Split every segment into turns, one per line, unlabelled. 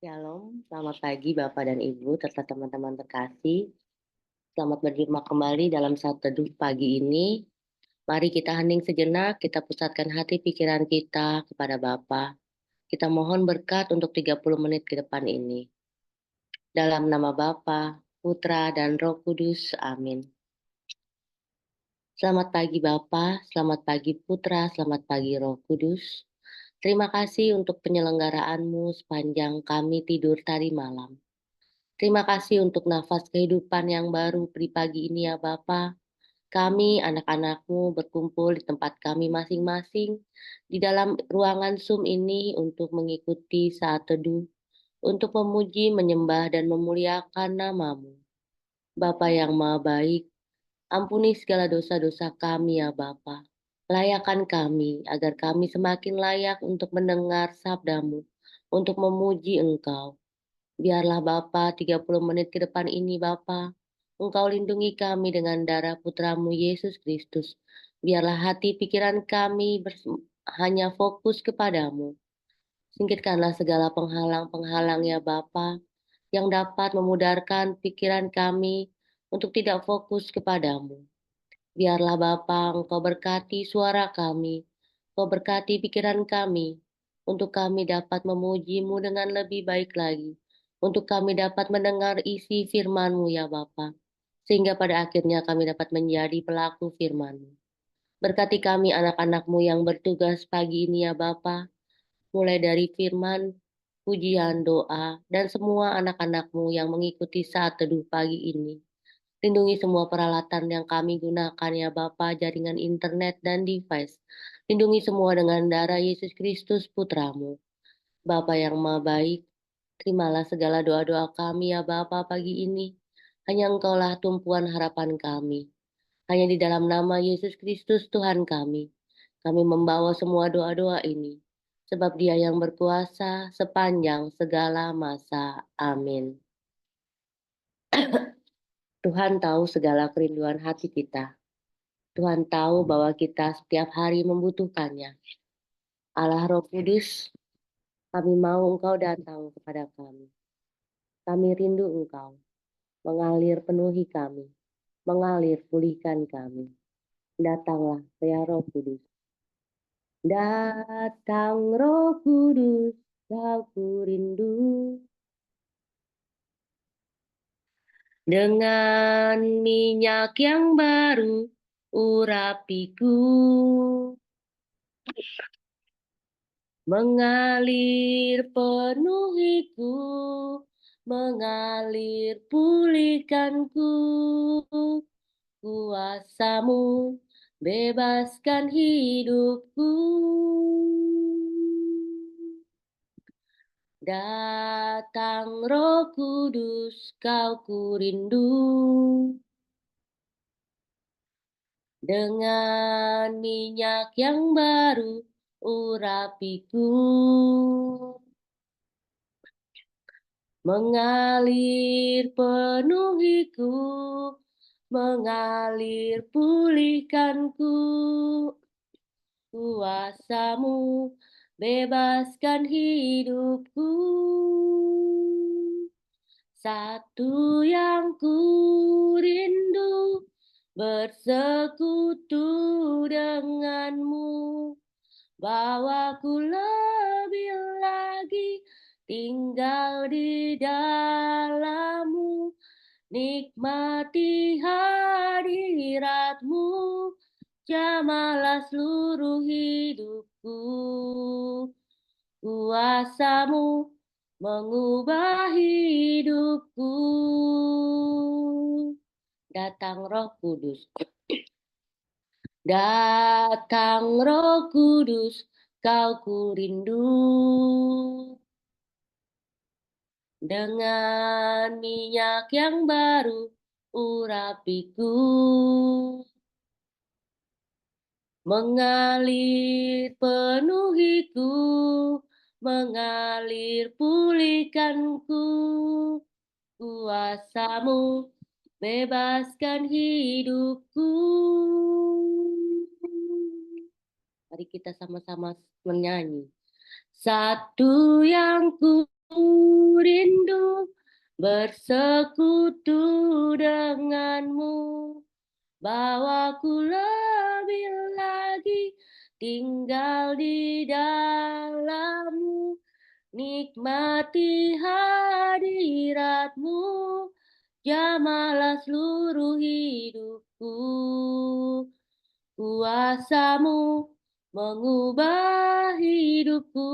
Shalom, selamat pagi Bapak dan Ibu serta teman-teman terkasih. Selamat berjumpa kembali dalam saat teduh pagi ini. Mari kita hening sejenak, kita pusatkan hati pikiran kita kepada Bapa. Kita mohon berkat untuk 30 menit ke depan ini. Dalam nama Bapa, Putra, dan Roh Kudus. Amin. Selamat pagi Bapa, selamat pagi Putra, selamat pagi Roh Kudus. Terima kasih untuk penyelenggaraanmu sepanjang kami tidur tadi malam. Terima kasih untuk nafas kehidupan yang baru di pagi ini ya Bapa. Kami anak-anakmu berkumpul di tempat kami masing-masing di dalam ruangan Zoom ini untuk mengikuti saat teduh, untuk memuji, menyembah, dan memuliakan namamu. Bapa yang maha baik, ampuni segala dosa-dosa kami ya Bapa. Layakan kami agar kami semakin layak untuk mendengar sabdamu, untuk memuji Engkau. Biarlah Bapa 30 menit ke depan ini Bapa, Engkau lindungi kami dengan darah putramu Yesus Kristus. Biarlah hati pikiran kami hanya fokus kepadamu. Singkirkanlah segala penghalang-penghalang ya Bapa, yang dapat memudarkan pikiran kami untuk tidak fokus kepadamu. Biarlah Bapa Engkau berkati suara kami, Engkau berkati pikiran kami, untuk kami dapat memujimu dengan lebih baik lagi, untuk kami dapat mendengar isi firman-Mu ya Bapa, sehingga pada akhirnya kami dapat menjadi pelaku firman-Mu. Berkati kami anak-anak-Mu yang bertugas pagi ini ya Bapa, mulai dari firman, pujian, doa, dan semua anak-anak-Mu yang mengikuti saat teduh pagi ini. Lindungi semua peralatan yang kami gunakan ya Bapa, jaringan internet dan device. Lindungi semua dengan darah Yesus Kristus Putramu. Bapa yang maha baik, terimalah segala doa-doa kami ya Bapa pagi ini. Hanya Engkaulah tumpuan harapan kami. Hanya di dalam nama Yesus Kristus Tuhan kami membawa semua doa-doa ini. Sebab Dia yang berkuasa sepanjang segala masa. Amin. Tuhan tahu segala kerinduan hati kita. Tuhan tahu bahwa kita setiap hari membutuhkannya. Allah Roh Kudus, kami mau Engkau datang kepada kami. Kami rindu Engkau, mengalir penuhi kami, mengalir pulihkan kami. Datanglah ya Roh Kudus. Datang Roh Kudus, Kau ku rindu. Dengan minyak yang baru, urapiku. Mengalir penuhiku, mengalir pulihkanku, kuasamu bebaskan hidupku. Datang Roh Kudus, Kau ku rindu. Dengan minyak yang baru, urapiku. Mengalir penuhiku, mengalir pulihkanku, kuasamu bebaskan hidupku. Satu yang ku rindu, bersekutu denganmu, bawaku lebih lagi tinggal di dalammu, nikmati hadiratmu, jamahlah seluruh hidupku. Kuasamu mengubah hidupku. Datang Roh Kudus. Datang Roh Kudus, Kau ku rindu. Dengan minyak yang baru, urapiku. Mengalir penuhiku, mengalir pulihkanku, kuasamu bebaskan hidupku. Mari kita sama-sama menyanyi. Satu yang ku rindu bersekutu denganmu, bawaku lebih lagi tinggal di dalammu, nikmati hadiratmu, jamahlah seluruh hidupku. Kuasamu mengubah hidupku.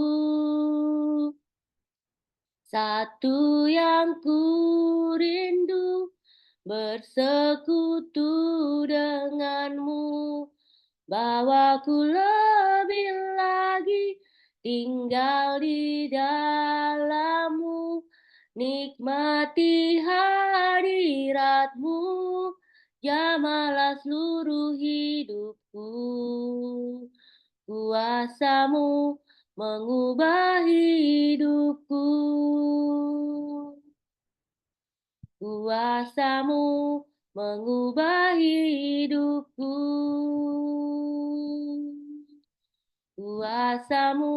Satu yang ku rindu bersekutu denganmu, bawaku lebih lagi tinggal di dalammu, nikmati hadiratmu, jamahlah seluruh hidupku. Kuasamu mengubah hidupku. Kuasamu mengubah hidupku. Kuasamu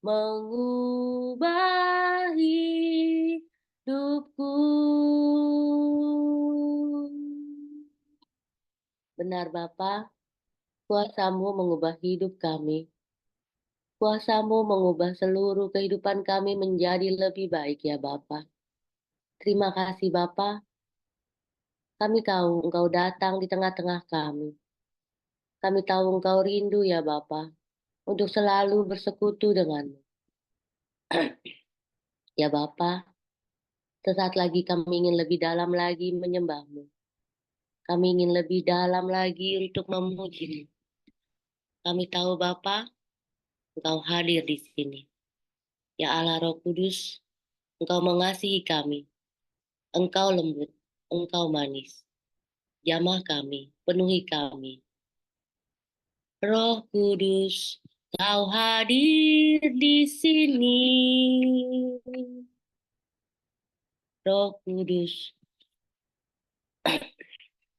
mengubah hidupku. Benar Bapa, kuasamu mengubah hidup kami. Kuasamu mengubah seluruh kehidupan kami menjadi lebih baik ya Bapa. Terima kasih Bapa. Kami tahu Engkau datang di tengah-tengah kami. Kami tahu Engkau rindu ya Bapa, untuk selalu bersekutu denganmu. Ya Bapa, sesaat lagi kami ingin lebih dalam lagi menyembahmu. Kami ingin lebih dalam lagi untuk memuji-Mu. Kami tahu Bapa, Engkau hadir di sini. Ya Allah Roh Kudus, Engkau mengasihi kami. Engkau lembut, Engkau manis. Jamah kami, penuhi kami. Roh Kudus, Kau hadir di sini. Roh Kudus,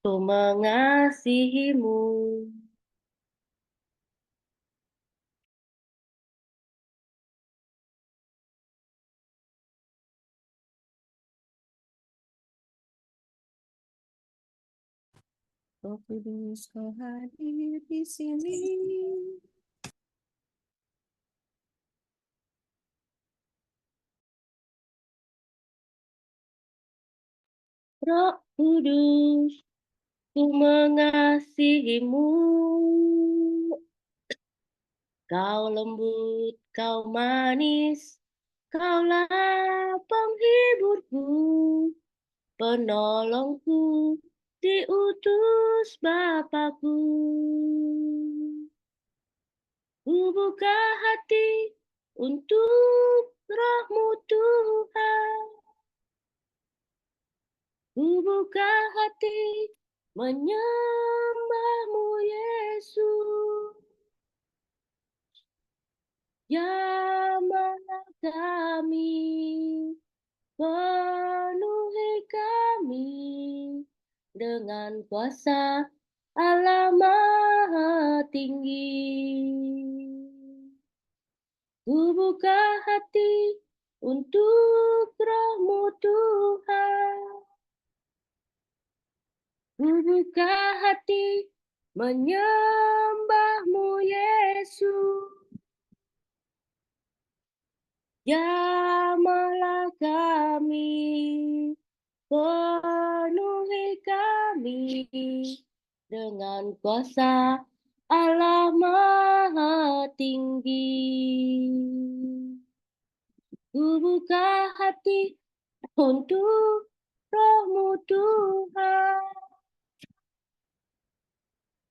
Ku mengasihimu.
Roh Kudus, Kau hadir di sini.
Roh Kudus, Ku mengasihimu. Kau lembut, Kau manis, Kaulah penghiburku, penolongku, diutus Bapakku. Ku buka hati untuk Roh-Mu Tuhan. Ku buka hati menyembah-Mu Yesus. Jamahlah kami, penuhi kami dengan kuasa Allah Maha Tinggi. Ku buka hati untuk Roh-Mu Tuhan. Ku buka hati menyembah-Mu Yesus. Jamahlah kami, penuhi kami dengan kuasa Allah Maha Tinggi. Ku buka hati untuk Roh-Mu Tuhan.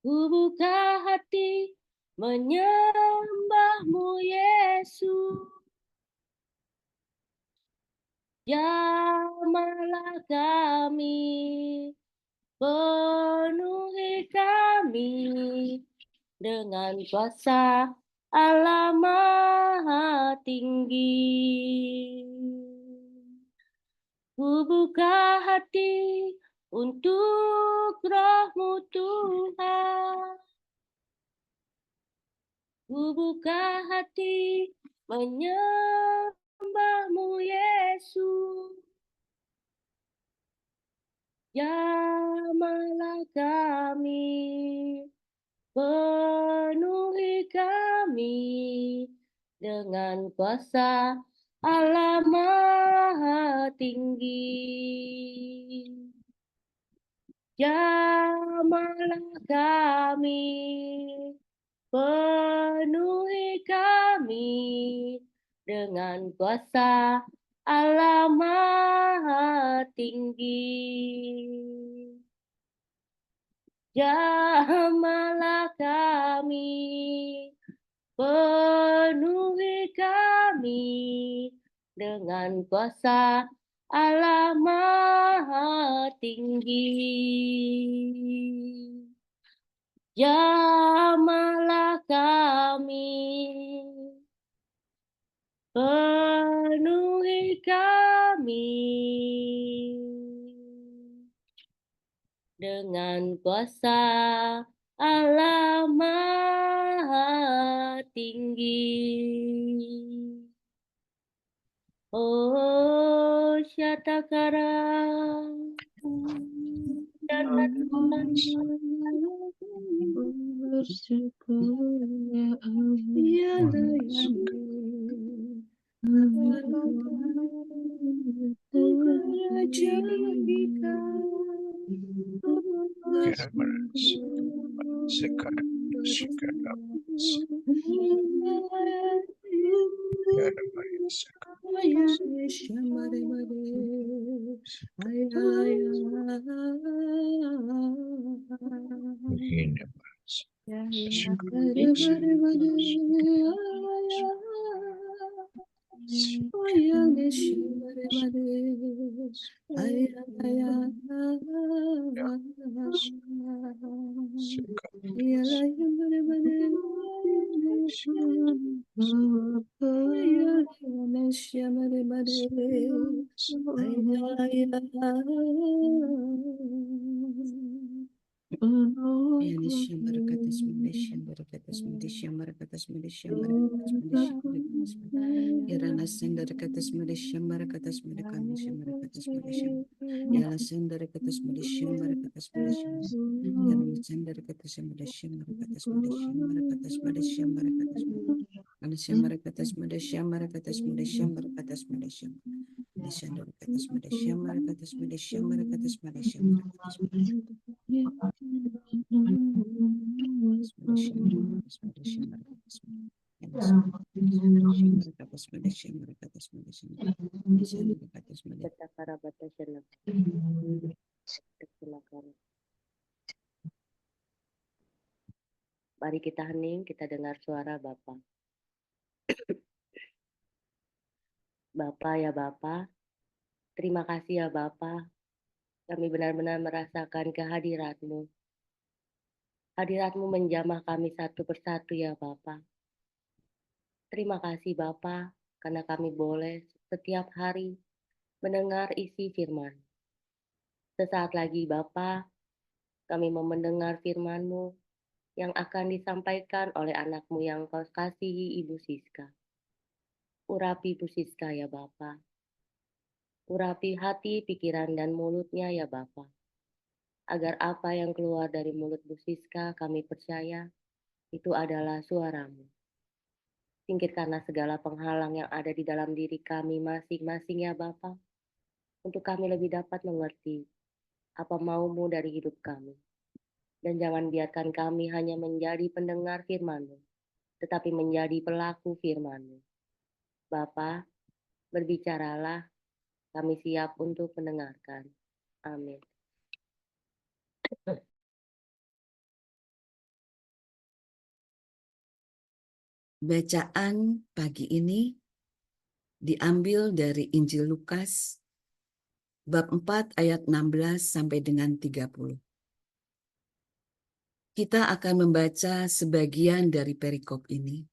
Ku buka hati menyembah-Mu Yesus. Jamahlah kami, penuhi kami dengan kuasa Allah Maha Tinggi. Ku buka hati untuk Roh-Mu Tuhan. Ku Ku buka hati menyembahmu Yesus. Jamahlah kami, penuhi kami dengan kuasa Allah Maha Tinggi. Jamahlah kami, penuhi kami dengan kuasa Allah Maha Tinggi. Jamahlah kami, penuhi kami dengan kuasa Allah Maha Tinggi. Jamahlah kami, penuhi kami dengan kuasa Allah Maha Tinggi. Oh, Syatakara.
Bersyukur ya Allah,
Mari kita hening, kita dengar suara Bapa. Bapa ya Bapa, terima kasih ya Bapa. Kami benar-benar merasakan kehadirat-Mu. Hadirat-Mu menjamah kami satu persatu ya Bapa. Terima kasih Bapa, karena kami boleh setiap hari mendengar isi firman. Sesaat lagi Bapa, kami mau mendengar firman-Mu yang akan disampaikan oleh anak-Mu yang Kau kasihi Ibu Siska. Urapi Ibu Siska ya Bapa. Urapi hati, pikiran, dan mulutnya ya Bapa. Agar apa yang keluar dari mulut Bu Siska kami percaya itu adalah suara-Mu. Singkirkanlah segala penghalang yang ada di dalam diri kami masing-masing ya Bapa. Untuk kami lebih dapat mengerti apa mau-Mu dari hidup kami. Dan jangan biarkan kami hanya menjadi pendengar firman-Mu, tetapi menjadi pelaku firman-Mu. Bapa, berbicaralah, kami siap untuk mendengarkan. Amin.
Bacaan pagi ini diambil dari Injil Lukas bab 4 ayat 16 sampai dengan 30. Kita akan membaca sebagian dari perikop ini,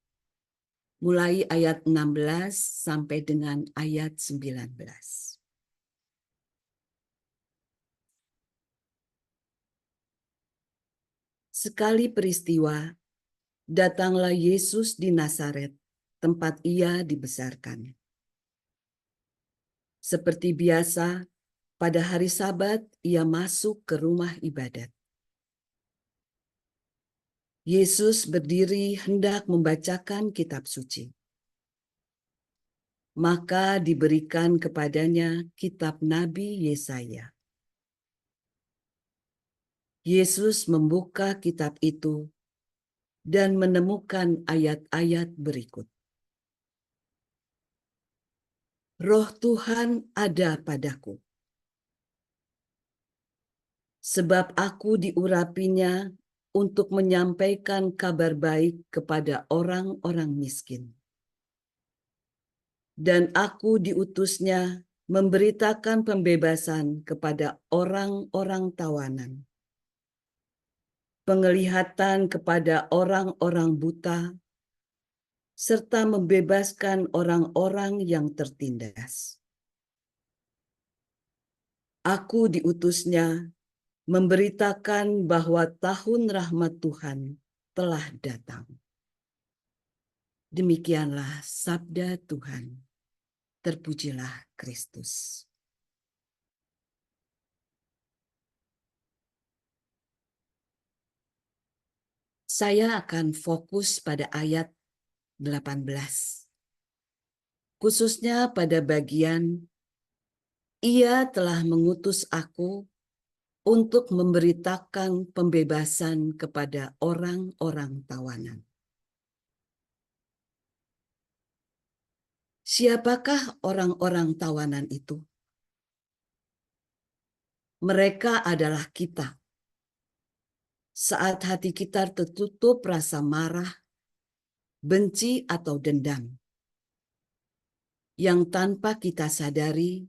mulai ayat 16 sampai dengan ayat 19. Sekali peristiwa, datanglah Yesus di Nazaret, tempat ia dibesarkan. Seperti biasa, pada hari Sabat ia masuk ke rumah ibadat. Yesus berdiri hendak membacakan kitab suci. Maka diberikan kepadanya kitab Nabi Yesaya. Yesus membuka kitab itu dan menemukan ayat-ayat berikut. Roh Tuhan ada padaku, sebab aku diurapinya untuk menyampaikan kabar baik kepada orang-orang miskin. Dan aku diutusnya memberitakan pembebasan kepada orang-orang tawanan, penglihatan kepada orang-orang buta, serta membebaskan orang-orang yang tertindas. Aku diutusnya memberitakan bahwa tahun rahmat Tuhan telah datang. Demikianlah sabda Tuhan. Terpujilah Kristus. Saya akan fokus pada ayat 18. Khususnya pada bagian, Ia telah mengutus aku untuk memberitakan pembebasan kepada orang-orang tawanan. Siapakah orang-orang tawanan itu? Mereka adalah kita. Saat hati kita tertutup rasa marah, benci atau dendam, yang tanpa kita sadari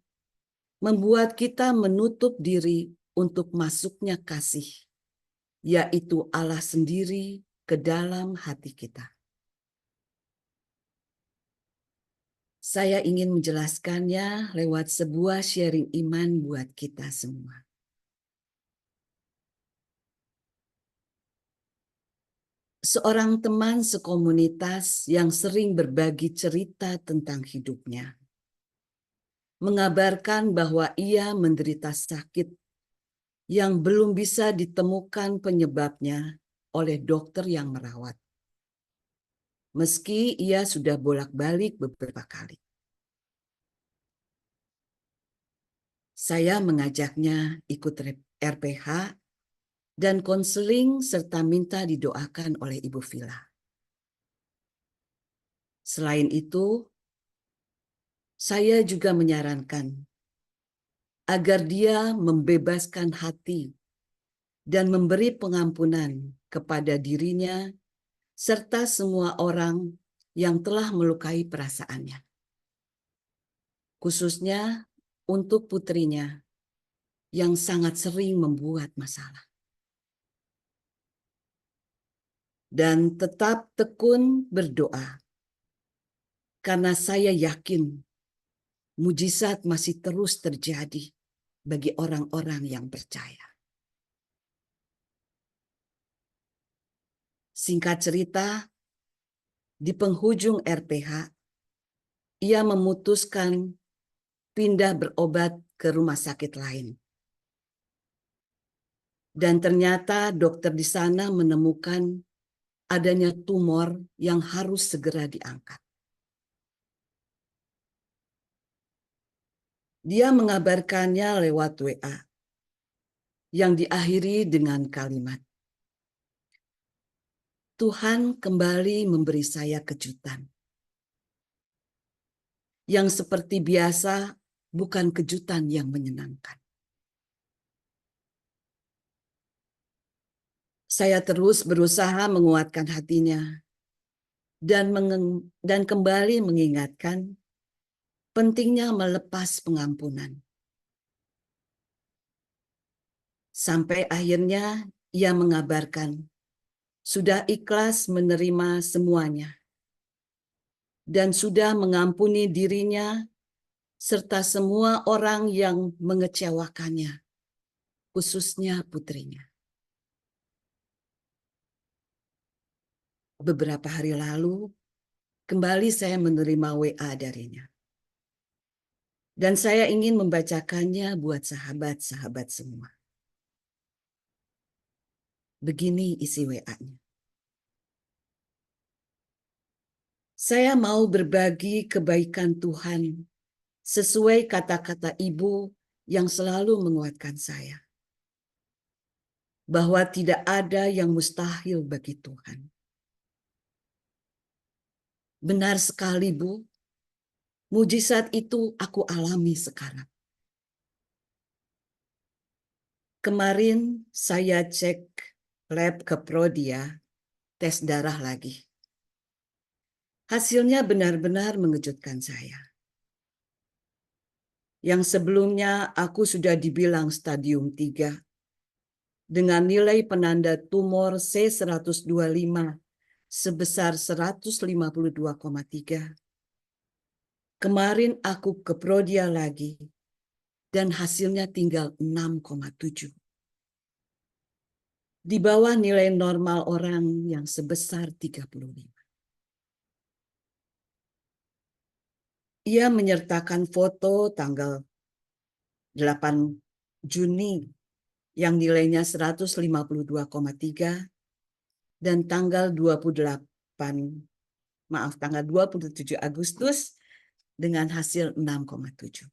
membuat kita menutup diri untuk masuknya kasih, yaitu Allah sendiri ke dalam hati kita. Saya ingin menjelaskannya lewat sebuah sharing iman buat kita semua. Seorang teman sekomunitas yang sering berbagi cerita tentang hidupnya mengabarkan bahwa ia menderita sakit yang belum bisa ditemukan penyebabnya oleh dokter yang merawat. Meski ia sudah bolak-balik beberapa kali. Saya mengajaknya ikut RPH dan konseling serta minta didoakan oleh Ibu Vila. Selain itu, saya juga menyarankan agar dia membebaskan hati dan memberi pengampunan kepada dirinya serta semua orang yang telah melukai perasaannya. Khususnya untuk putrinya yang sangat sering membuat masalah. Dan tetap tekun berdoa, karena saya yakin mujizat masih terus terjadi bagi orang-orang yang percaya. Singkat cerita, di penghujung RPH, ia memutuskan pindah berobat ke rumah sakit lain. Dan ternyata dokter di sana menemukan adanya tumor yang harus segera diangkat. Dia mengabarkannya lewat WA yang diakhiri dengan kalimat, Tuhan kembali memberi saya kejutan. Yang seperti biasa bukan kejutan yang menyenangkan. Saya terus berusaha menguatkan hatinya dan kembali mengingatkan pentingnya melepas pengampunan. Sampai akhirnya ia mengabarkan sudah ikhlas menerima semuanya dan sudah mengampuni dirinya serta semua orang yang mengecewakannya, khususnya putrinya. Beberapa hari lalu, kembali saya menerima WA darinya. Dan saya ingin membacakannya buat sahabat-sahabat semua. Begini isi WA-nya. Saya mau berbagi kebaikan Tuhan sesuai kata-kata ibu yang selalu menguatkan saya. Bahwa tidak ada yang mustahil bagi Tuhan. Benar sekali, Bu. Mujizat itu aku alami sekarang. Kemarin saya cek lab ke Prodia, tes darah lagi. Hasilnya benar-benar mengejutkan saya. Yang sebelumnya aku sudah dibilang stadium 3 dengan nilai penanda tumor C125 sebesar 152,3. Kemarin aku ke Prodia lagi dan hasilnya tinggal 6,7. Di bawah nilai normal orang yang sebesar 35. Ia menyertakan foto tanggal 8 Juni yang nilainya 152,3 dan tanggal 27 Agustus dengan hasil 6,7.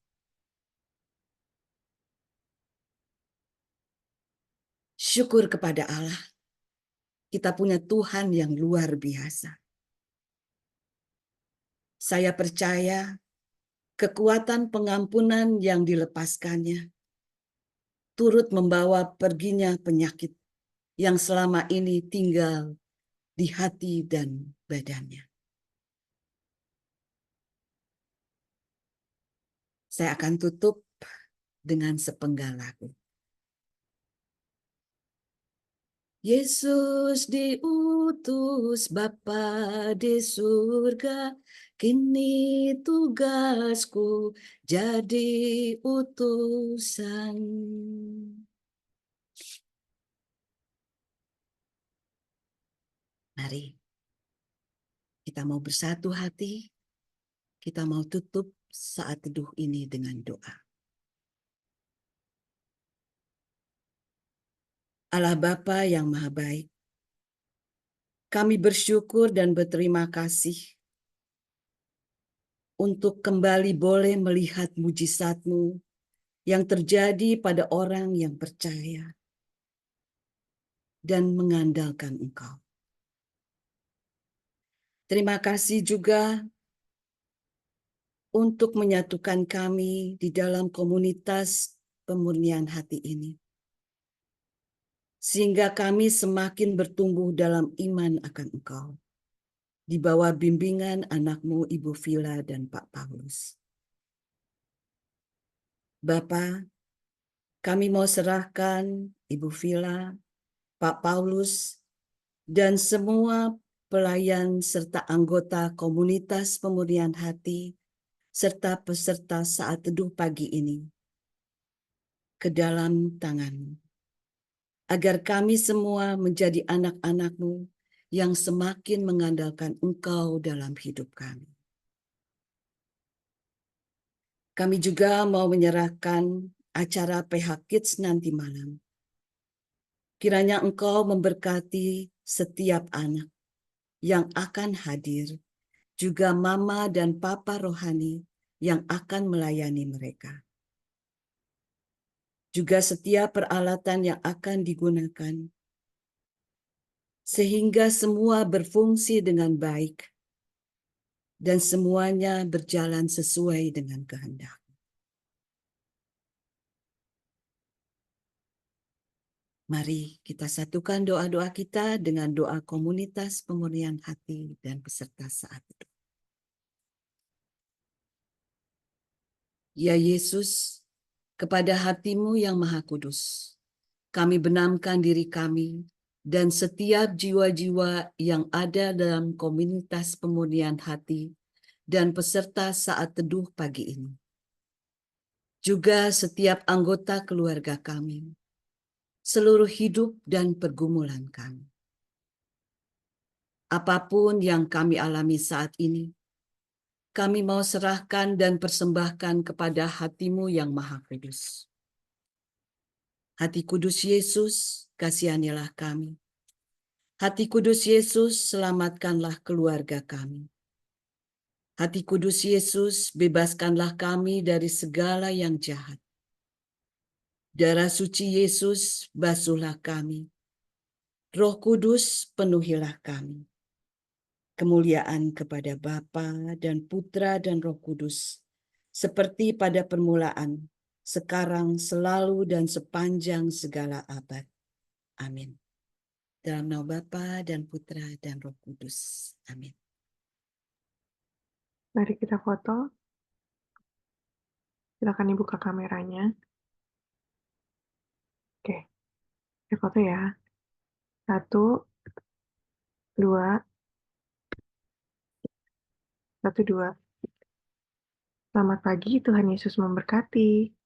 Syukur kepada Allah, kita punya Tuhan yang luar biasa. Saya percaya kekuatan pengampunan yang dilepaskannya turut membawa perginya penyakit yang selama ini tinggal di hati dan badannya. Saya akan tutup dengan sepenggal lagu. Yesus diutus Bapa di surga, kini tugasku jadi utusan. Mari kita mau bersatu hati, kita mau tutup saat teduh ini dengan doa. Allah Bapa yang Maha Baik, kami bersyukur dan berterima kasih untuk kembali boleh melihat mujizat-Mu yang terjadi pada orang yang percaya dan mengandalkan Engkau. Terima kasih juga untuk menyatukan kami di dalam komunitas pemurnian hati ini. Sehingga kami semakin bertumbuh dalam iman akan Engkau. Di bawah bimbingan anak-Mu Ibu Vila dan Pak Paulus. Bapa, kami mau serahkan Ibu Vila, Pak Paulus, dan semua pelayan serta anggota komunitas pemurnian hati, serta peserta saat teduh pagi ini, ke dalam tangan-Mu. Agar kami semua menjadi anak-anak-Mu yang semakin mengandalkan Engkau dalam hidup kami. Kami juga mau menyerahkan acara PH Kids nanti malam. Kiranya Engkau memberkati setiap anak yang akan hadir, juga mama dan papa rohani yang akan melayani mereka. Juga setiap peralatan yang akan digunakan, sehingga semua berfungsi dengan baik dan semuanya berjalan sesuai dengan kehendak. Mari kita satukan doa-doa kita dengan doa komunitas pemurnian hati dan peserta saat itu. Ya Yesus, kepada hati-Mu yang Maha Kudus, kami benamkan diri kami dan setiap jiwa-jiwa yang ada dalam komunitas pemurnian hati dan peserta saat teduh pagi ini. Juga setiap anggota keluarga kami, seluruh hidup dan pergumulan kami. apapun yang kami alami saat ini, kami mau serahkan dan persembahkan kepada hati-Mu yang Maha Kudus. Hati Kudus Yesus, kasihanilah kami. Hati Kudus Yesus, selamatkanlah keluarga kami. Hati Kudus Yesus, bebaskanlah kami dari segala yang jahat. Darah suci Yesus, basuhlah kami. Roh Kudus, penuhilah kami. Kemuliaan kepada Bapa dan Putra dan Roh Kudus, seperti pada permulaan, sekarang, selalu, dan sepanjang segala abad. Amin. Dalam nama Bapa dan Putra dan Roh Kudus. Amin.
Mari kita foto. Silakan dibuka kameranya. Oke, kita foto ya. 1, 2, 1, 2. Selamat pagi, Tuhan Yesus memberkati.